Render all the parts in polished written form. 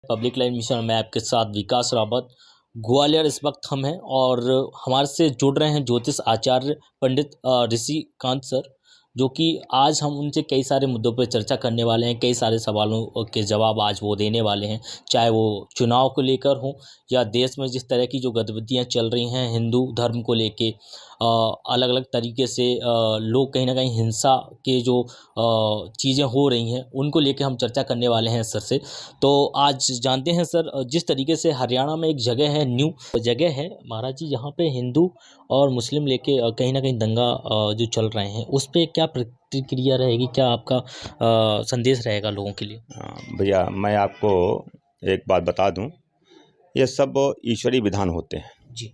Public line mission में आपके साथ विकास रावत। ग्वालियर इस वक्त हम हैं और हमारे से जुड़ रहे हैं ज्योतिष आचार्य पंडित ऋषि कांत सर, जो कि आज हम उनसे कई सारे मुद्दों पर चर्चा करने वाले हैं। कई सारे सवालों के जवाब आज वो देने वाले हैं, चाहे वो चुनाव को लेकर हो या देश में जिस तरह की जो गतिविधियां चल रही हैं हिंदू धर्म को लेके। अलग अलग तरीके से लोग कहीं ना कहीं हिंसा के जो चीज़ें हो रही हैं उनको लेके हम चर्चा करने वाले हैं सर से। तो आज जानते हैं सर, जिस तरीके से हरियाणा में एक जगह है, न्यू जगह है महाराज जी, जहाँ पे हिंदू और मुस्लिम लेके कहीं ना कहीं दंगा जो चल रहे हैं, उस पे क्या प्रतिक्रिया रहेगी, क्या आपका संदेश रहेगा लोगों के लिए? भैया मैं आपको एक बात बता दूं, ये सब ईश्वरीय विधान होते हैं जी।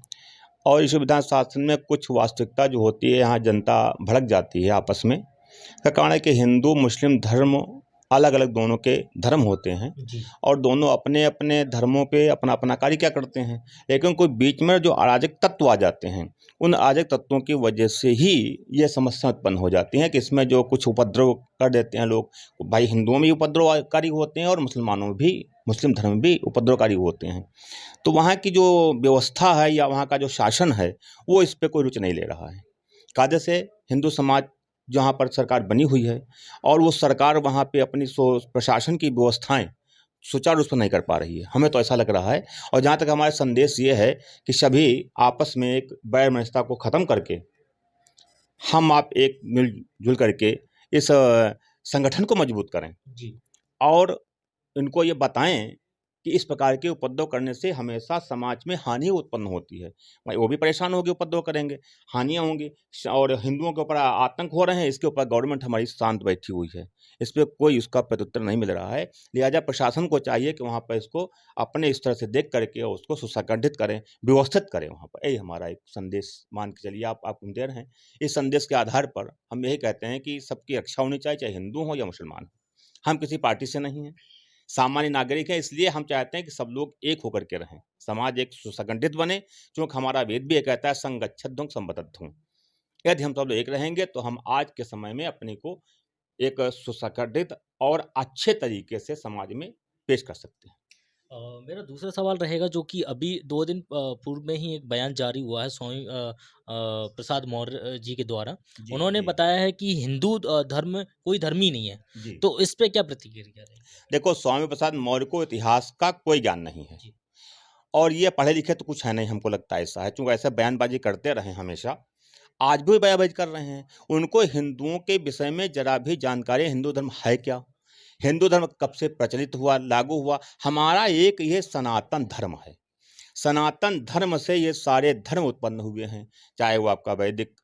और ईश्वरीय विधान शासन में कुछ वास्तविकता जो होती है, यहाँ जनता भड़क जाती है आपस में। का कारण है कि हिंदू मुस्लिम धर्म अलग अलग दोनों के धर्म होते हैं जी। और दोनों अपने अपने धर्मों पे अपना अपना कार्य क्या करते हैं, लेकिन कोई बीच में जो अराजक तत्व आ जाते हैं, उन अराजक तत्वों की वजह से ही ये समस्या उत्पन्न हो जाती है कि इसमें जो कुछ उपद्रव कर देते हैं लोग। भाई हिंदुओं में भी उपद्रवकारी होते हैं और मुसलमानों में भी, मुस्लिम धर्म में भी उपद्रवकारी होते हैं। तो वहाँ की जो व्यवस्था है या वहाँ का जो शासन है वो इस पर कोई रुचि नहीं ले रहा है। कायदे से हिंदू समाज जहाँ पर सरकार बनी हुई है और वो सरकार वहाँ पे अपनी प्रशासन की व्यवस्थाएं सुचारू रूप से नहीं कर पा रही है, हमें तो ऐसा लग रहा है। और जहाँ तक हमारा संदेश ये है कि सभी आपस में एक बैर मनस्ता को ख़त्म करके हम आप एक मिलजुल करके इस संगठन को मजबूत करें जी। और इनको ये बताएं कि इस प्रकार के उपद्रव करने से हमेशा समाज में हानि उत्पन्न होती है। भाई वो भी परेशान होंगे, उपद्रव करेंगे, हानियाँ होंगी और हिंदुओं के ऊपर आतंक हो रहे हैं, इसके ऊपर गवर्नमेंट हमारी शांत बैठी हुई है, इस पर कोई उसका प्रत्युत्तर नहीं मिल रहा है। लिहाजा प्रशासन को चाहिए कि वहाँ पर इसको अपने स्तर से देख करके उसको सुसंगठित करें, व्यवस्थित करें वहाँ पर। यही हमारा एक संदेश मान के चलिए, आप दे रहे हैं। इस संदेश के आधार पर हम यही कहते हैं कि सबकी रक्षा होनी चाहिए, चाहे हिंदू हो या मुसलमान हो। हम किसी पार्टी से नहीं हैं, सामान्य नागरिक है, इसलिए हम चाहते हैं कि सब लोग एक होकर के रहें, समाज एक सुसंगठित बने। क्योंकि हमारा वेद भी ये कहता है संगच्छध्वं संबद्धध्वं। यदि हम सब लोग एक रहेंगे तो हम आज के समय में अपने को एक सुसंगठित और अच्छे तरीके से समाज में पेश कर सकते हैं। मेरा दूसरा सवाल रहेगा, जो कि अभी 2 दिन पूर्व में ही एक बयान जारी हुआ है स्वामी प्रसाद मौर्य जी के द्वारा। जी उन्होंने जी बताया है कि हिंदू धर्म कोई धर्म ही नहीं है। जी। तो इस पे क्या प्रतिक्रिया रहेगी? देखो, स्वामी प्रसाद मौर्य को इतिहास का कोई ज्ञान नहीं है जी। और ये पढ़े लिखे तो कुछ है नहीं, हमको लगता है ऐसा है, क्योंकि ऐसा बयानबाजी करते रहे हमेशा, आज भी बयानबाजी कर रहे हैं। उनको हिंदुओं के विषय में जरा भी जानकारी, हिंदू धर्म है क्या, हिंदू धर्म कब से प्रचलित हुआ, लागू हुआ। हमारा एक ये सनातन धर्म है, सनातन धर्म से ये सारे धर्म उत्पन्न हुए हैं, चाहे वो आपका वैदिक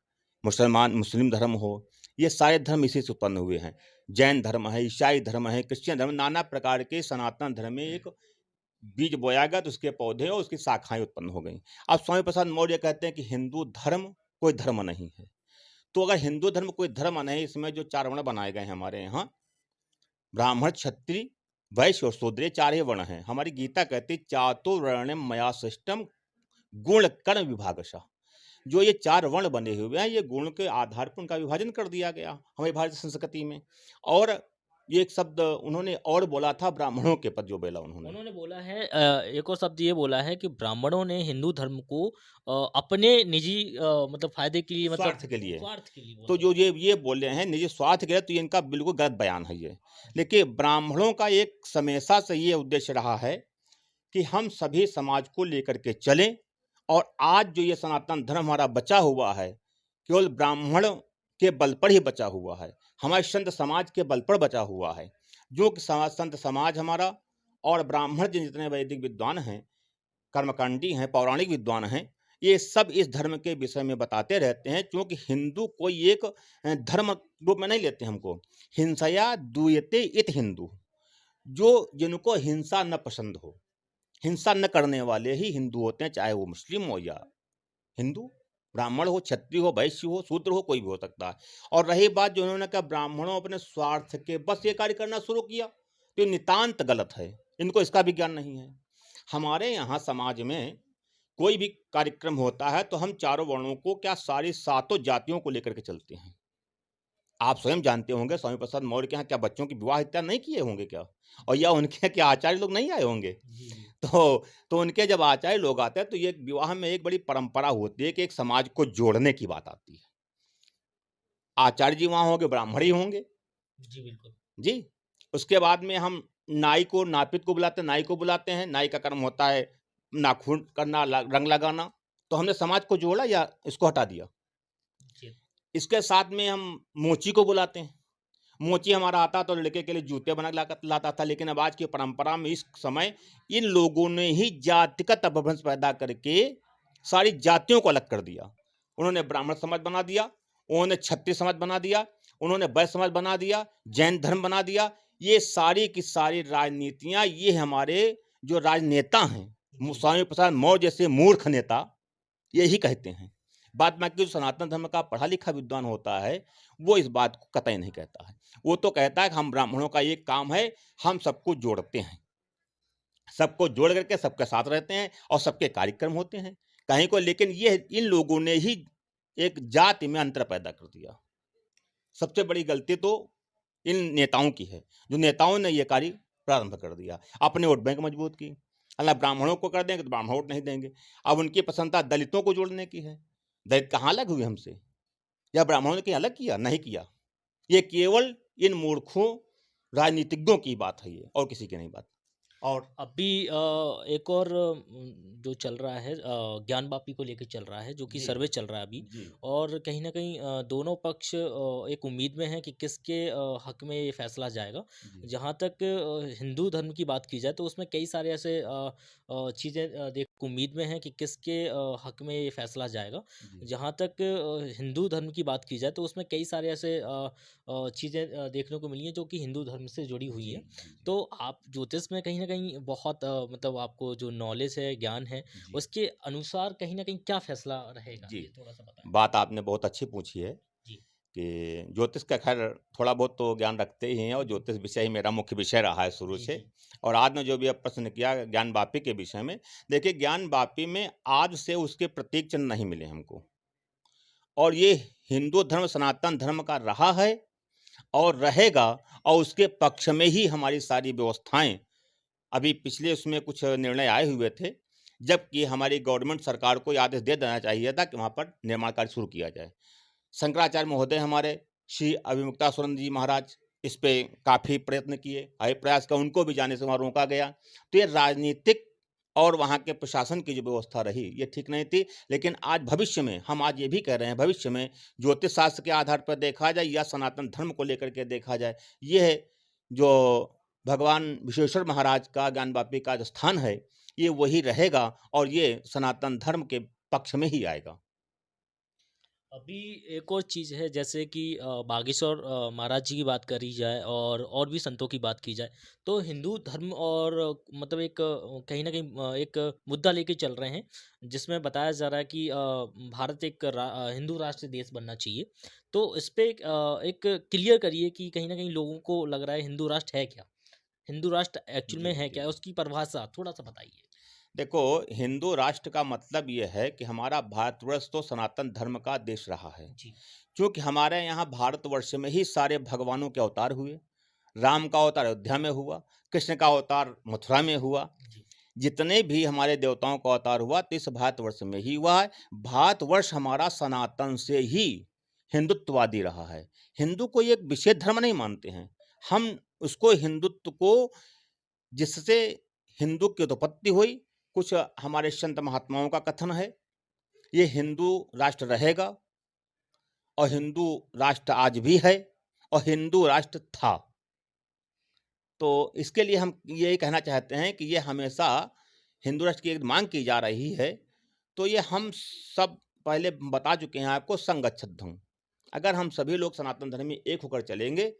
मुस्लिम धर्म हो, ये सारे धर्म इसी से उत्पन्न हुए हैं। जैन धर्म है, ईसाई धर्म है, क्रिश्चियन धर्म, नाना प्रकार के सनातन धर्म में एक बीज बोया गया तो उसके पौधे और उसकी शाखाएं उत्पन्न हो गई। अब स्वामी प्रसाद मौर्य कहते हैं कि हिंदू धर्म कोई धर्म नहीं है। तो अगर हिंदू धर्म कोई धर्म नहीं, इसमें जो 4 वर्ण बनाए गए हैं हमारे यहाँ, ब्राह्मण क्षत्रिय वैश्य और शूद्र, 4 ही वर्ण हैं। हमारी गीता कहती है चातुर्वर्ण्यम मया सृष्टम गुण कर्म विभागशः। जो ये 4 वर्ण बने हुए हैं, ये गुण के आधार पर उनका विभाजन कर दिया गया हमारी भारतीय संस्कृति में। और ये एक शब्द उन्होंने और बोला था, ब्राह्मणों के पद जो बोला उन्होंने। उन्होंने बोला है, एक और शब्द ये बोला है कि ब्राह्मणों ने हिंदू धर्म को अपने निजी मतलब फायदे के लिए, मतलब स्वार्थ के लिए। स्वार्थ के लिए तो बोला। जो ये बोल रहे हैं निजी स्वार्थ के लिए, तो ये इनका बिल्कुल गलत बयान है ये। देखिए, ब्राह्मणों का एक हमेशा से ये उद्देश्य रहा है कि हम सभी समाज को लेकर के चलें और आज जो ये सनातन धर्म हमारा बचा हुआ है, केवल ब्राह्मण के बल पर ही बचा हुआ है, हमारे संत समाज के बल पर बचा हुआ है। जो कि संत समाज हमारा और ब्राह्मण जितने वैदिक विद्वान हैं, कर्मकांडी हैं, पौराणिक विद्वान हैं, ये सब इस धर्म के विषय में बताते रहते हैं। क्योंकि हिंदू कोई एक धर्म रूप में नहीं लेते हमको। हिंसया दूयते इत हिंदू, जो जिनको हिंसा न पसंद हो, हिंसा न करने वाले ही हिंदू होते हैं, चाहे वो मुस्लिम हो या हिंदू, ब्राह्मण हो, क्षत्रिय हो, वैश्य हो, शूद्र हो, कोई भी हो सकता है। और रही बात जो उन्होंने कहा ब्राह्मणों अपने स्वार्थ के बस ये कार्य करना शुरू किया, तो ये नितांत गलत है, इनको इसका भी ज्ञान नहीं है। हमारे यहाँ समाज में कोई भी कार्यक्रम होता है तो हम चारों वर्णों को क्या, सारी 7 जातियों को लेकर के चलते हैं। आप स्वयं जानते होंगे स्वामी प्रसाद मौर्य के यहाँ क्या बच्चों की विवाह इत्यादि नहीं किए होंगे क्या? और या उनके यहाँ क्या आचार्य लोग नहीं आए होंगे? जी, जी। तो उनके जब आचार्य लोग आते हैं तो ये विवाह में एक बड़ी परंपरा होती है कि एक समाज को जोड़ने की बात आती है। आचार्य जी वहाँ होंगे, ब्राह्मण ही होंगे। जी, बिल्कुल। जी। उसके बाद में हम नाई को नापित को बुलाते हैं, नाई को बुलाते हैं। नाई का कर्म होता है नाखून करना, रंग लगाना। तो हमने समाज को जोड़ा या इसको हटा दिया? जी। इसके साथ में हम मोची को बुलाते हैं। मोची हमारा आता तो लड़के के लिए जूते बना लाता था, लेकिन अब आज की परंपरा में इस समय इन लोगों ने ही जातिगत अपभ्रंश पैदा करके सारी जातियों को अलग कर दिया। उन्होंने ब्राह्मण समाज बना दिया, उन्होंने क्षत्रिय समाज बना दिया, उन्होंने वैश्य समाज बना दिया, जैन धर्म बना दिया। ये सारी की सारी राजनीतियां ये हमारे जो राजनेता हैं, स्वामी प्रसाद मौर्य जैसे मूर्ख नेता यही कहते हैं। बाद बाकी जो सनातन धर्म का पढ़ा लिखा विद्वान होता है, वो इस बात को कतई नहीं कहता है। वो तो कहता है कि हम ब्राह्मणों का ये काम है, हम सबको जोड़ते हैं। सबको जोड़ करके सबके साथ रहते हैं और सबके कार्यक्रम होते हैं कहीं को। लेकिन ये इन लोगों ने ही एक जाति में अंतर पैदा कर दिया। सबसे बड़ी गलती तो इन नेताओं की है, जो नेताओं ने ये कार्य प्रारंभ कर दिया। अपने वोट बैंक मजबूत की। अल्लाह ब्राह्मणों को कर देंगे तो ब्राह्मण वोट नहीं देंगे। अब उनकी प्रसन्नता दलितों को जोड़ने की है। दलित कहाँ अलग हुए हमसे? या ब्राह्मणों ने कहीं अलग किया? नहीं किया। ये केवल इन मूर्खों राजनीतिज्ञों की बात है ये, और किसी की नहीं बात। और अभी एक और जो चल रहा है ज्ञान-वापी को लेके चल रहा है, जो कि जी। सर्वे चल रहा है अभी। जी। और कहीं न कहीं दोनों पक्ष एक उम्मीद में हैं कि किसके हक में ये फैसला जाएगा। जी। जहाँ तक हिंदू धर्म की बात की जाए तो उसमें कई सारे ऐसे चीज़ें देख उम्मीद में हैं कि किसके हक में ये फैसला जाएगा। जी। जहाँ तक हिंदू धर्म की बात की जाए तो उसमें कई सारे ऐसे चीज़ें देखने को मिली हैं जो कि हिंदू धर्म से जुड़ी हुई जी। हैं। जी। तो आप ज्योतिष में कहीं न कहीं बहुत मतलब आपको जो नॉलेज है, ज्ञान है, जी। उसके अनुसार कहीं न कहीं क्या फ़ैसला रहेगा? जी। ये थोड़ा-सा बताएँ। बात आपने बहुत अच्छी पूछी है जी। कि ज्योतिष का खैर थोड़ा बहुत तो ज्ञान रखते ही हैं, और ज्योतिष विषय ही मेरा मुख्य विषय रहा है शुरू जी, से। जी। और आज ने जो भी अब प्रश्न किया ज्ञान वापी के विषय में, देखिए ज्ञान वापी में आज से उसके प्रतीक चिन्ह नहीं मिले हमको। और ये हिंदू धर्म सनातन धर्म का रहा है और रहेगा, और उसके पक्ष में ही हमारी सारी व्यवस्थाएं। अभी पिछले उसमें कुछ निर्णय आए हुए थे, जबकि हमारी गवर्नमेंट सरकार को ये आदेश दे देना चाहिए था कि वहाँ पर निर्माण कार्य शुरू किया जाए। शंकराचार्य महोदय हमारे श्री अभिमुक्तासुरन जी महाराज इस पे काफ़ी प्रयत्न किए, प्रयास का उनको भी जाने से वहाँ रोका गया। तो ये राजनीतिक और वहाँ के प्रशासन की जो व्यवस्था रही ये ठीक नहीं थी। लेकिन आज भविष्य में हम आज ये भी कह रहे हैं, भविष्य में ज्योतिष शास्त्र के आधार पर देखा जाए या सनातन धर्म को लेकर के देखा जाए, ये है जो भगवान विश्वेश्वर महाराज का ज्ञानवापी का जो स्थान है, ये वही रहेगा और ये सनातन धर्म के पक्ष में ही आएगा। अभी एक और चीज़ है जैसे कि बागेश्वर महाराज जी की बात करी जाए और भी संतों की बात की जाए, तो हिंदू धर्म और मतलब एक कहीं न कहीं एक मुद्दा लेके चल रहे हैं, जिसमें बताया जा रहा है कि भारत एक हिंदू राष्ट्र देश बनना चाहिए। तो इस पे एक क्लियर करिए कि कहीं न कहीं लोगों को लग रहा है हिंदू राष्ट्र है क्या? हिंदू राष्ट्र एक्चुअल जी, में है जी। क्या? उसकी परिभाषा थोड़ा-सा बताइए? देखो, हिंदू राष्ट्र का मतलब ये है कि हमारा भारतवर्ष तो सनातन धर्म का देश रहा है। जी। क्योंकि हमारे यहाँ भारतवर्ष में ही सारे भगवानों के अवतार हुए। राम का अवतार अयोध्या में हुआ, कृष्ण का अवतार मथुरा में हुआ। जी। जितने भी हमारे देवताओं का अवतार हुआ तो इस भारतवर्ष में ही हुआ है। भारतवर्ष हमारा सनातन से ही हिंदुत्ववादी रहा है। हिंदू को एक विशेष धर्म नहीं मानते हैं। हम उसको हिंदुत्व को, जिससे हिंदू की उत्पत्ति हुई, कुछ हमारे संत महात्माओं का कथन है, ये हिंदू राष्ट्र रहेगा और हिंदू राष्ट्र आज भी है और हिंदू राष्ट्र था। तो इसके लिए हम यही कहना चाहते हैं कि ये हमेशा हिंदू राष्ट्र की एक मांग की जा रही है। तो ये हम सब पहले बता चुके हैं आपको, संगच्छध्वं। अगर हम सभी लोग सनातन धर्म में एक होकर चलेंगे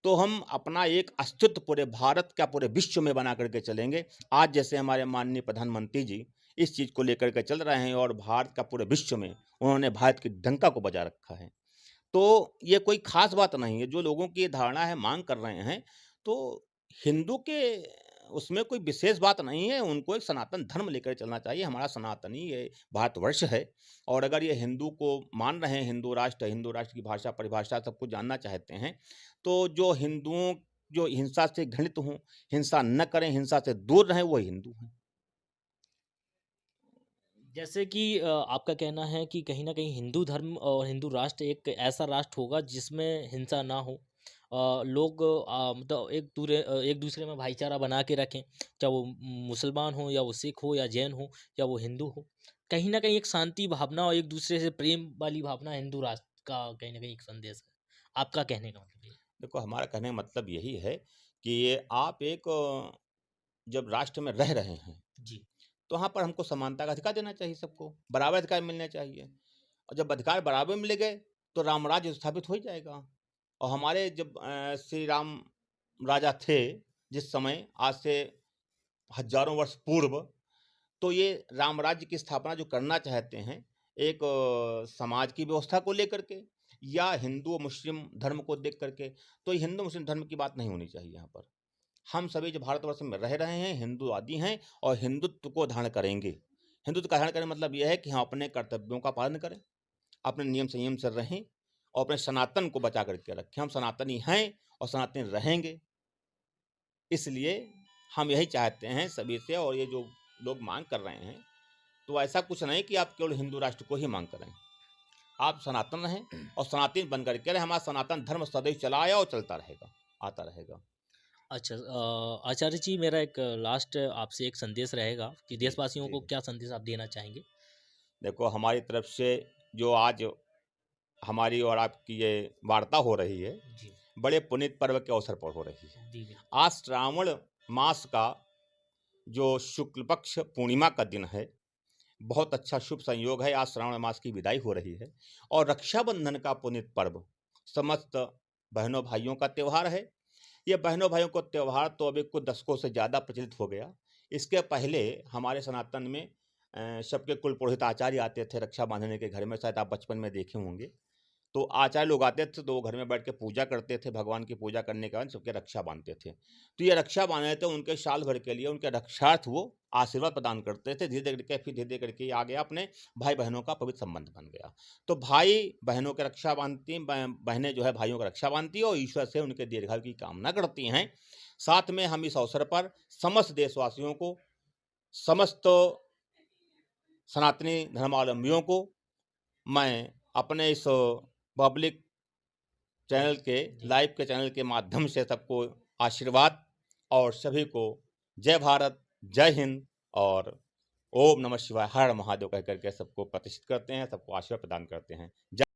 तो हम अपना एक अस्तित्व पूरे भारत का, पूरे विश्व में बना करके चलेंगे। आज जैसे हमारे माननीय प्रधानमंत्री जी इस चीज़ को लेकर के चल रहे हैं और भारत का पूरे विश्व में उन्होंने भारत की डंका को बजा रखा है। तो ये कोई ख़ास बात नहीं है, जो लोगों की ये धारणा है, मांग कर रहे हैं, तो हिंदू के उसमें कोई विशेष बात नहीं है, उनको एक सनातन धर्म लेकर चलना चाहिए। हमारा सनातनी ये भारतवर्ष है, और अगर ये हिंदू को मान रहे हैं, हिंदू राष्ट्र की भाषा, परिभाषा सब कुछ जानना चाहते हैं, तो जो हिंदुओं जो हिंसा से घृणित हों, हिंसा न करें, हिंसा से दूर रहें, वो हिंदू हैं। जैसे कि आपका कहना है कि कहीं न कहीं हिंदू धर्म और हिंदू राष्ट्र एक ऐसा राष्ट्र होगा जिसमें हिंसा ना हो। लोग मतलब एक दूसरे में भाईचारा बना के रखें, चाहे वो मुसलमान हो या वो सिख हो या जैन हो या वो हिंदू हो। कहीं न कहीं एक शांति भावना और एक दूसरे से प्रेम वाली भावना हिंदू राष्ट्र का कहीं न कहीं एक संदेश है। आपका कहने का मतलब ये है? देखो, हमारा कहने का मतलब यही है कि ये आप एक जब राष्ट्र में रह रहे हैं, जी। तो वहाँ पर हमको समानता का अधिकार देना चाहिए सबको, बराबर अधिकार मिलने चाहिए। और जब अधिकार बराबर मिल गए, तो राम राज्य स्थापित हो ही जाएगा। और हमारे जब श्री राम राजा थे, जिस समय आज से हज़ारों वर्ष पूर्व, तो ये राम राज्य की स्थापना जो करना चाहते हैं, एक समाज की व्यवस्था को लेकर के या हिंदू और मुस्लिम धर्म को देख कर के, तो ये हिंदू मुस्लिम धर्म की बात नहीं होनी चाहिए यहाँ पर। हम सभी जो भारतवर्ष में रह रहे हैं, हिंदूवादी हैं और हिंदुत्व को धारण करेंगे। हिंदुत्व का धारण करने का मतलब ये है कि हम अपने कर्तव्यों का पालन करें, अपने नियम संयम से रहें और अपने सनातन को बचा करके रखें। हम सनातनी हैं और सनातनी रहेंगे। इसलिए हम यही चाहते हैं सभी से, और ये जो लोग मांग कर रहे हैं, तो ऐसा कुछ नहीं कि आप केवल हिंदू राष्ट्र को ही मांग करें। आप सनातन रहें और सनातन बन कर के रहें। हमारा सनातन धर्म सदैव चला आया और चलता रहेगा, आता रहेगा। अच्छा, आचार्य जी, मेरा एक लास्ट आपसे एक संदेश रहेगा कि जी, देशवासियों जी। को क्या संदेश आप देना चाहेंगे? देखो, हमारी तरफ से जो आज हमारी और आपकी ये वार्ता हो रही है, जी। बड़े पुनीत पर्व के अवसर पर हो रही है। जी, बिल्कुल। आज श्रावण मास का जो शुक्ल पक्ष पूर्णिमा का दिन है, बहुत अच्छा शुभ संयोग है। आज श्रावण मास की विदाई हो रही है और रक्षाबंधन का पुनीत पर्व समस्त बहनों भाइयों का त्यौहार है। ये बहनों भाइयों का त्यौहार तो अभी कुछ दशकों से ज़्यादा प्रचलित हो गया। इसके पहले हमारे सनातन में सबके कुल पुरोहित आचार्य आते थे रक्षा बांधने के घर में, शायद आप बचपन में देखे होंगे। तो आचार्य लोग आते थे, तो वो घर में बैठ के पूजा करते थे, भगवान की पूजा करने के बाद सबके रक्षा बांधते थे। तो ये रक्षा बांधे थे, उनके साल भर के लिए उनके रक्षार्थ वो आशीर्वाद प्रदान करते थे। धीरे धीरे करके फिर धीरे धीरे करके आ गया, अपने भाई बहनों का पवित्र संबंध बन गया। तो भाई बहनों के रक्षा बांधती, बहनें जो है भाइयों का रक्षा बांधती है और ईश्वर से उनके दीर्घायु की कामना करती हैं। साथ में हम इस अवसर पर समस्त देशवासियों को, समस्त सनातनी धर्मावलंबियों को मैं अपने इस पब्लिक चैनल के, जी। लाइव के चैनल के माध्यम से सबको आशीर्वाद और सभी को जय भारत, जय हिंद और ओम नमः शिवाय, हर हर महादेव कह करके सबको प्रतिष्ठित करते हैं, सबको आशीर्वाद प्रदान करते हैं। जय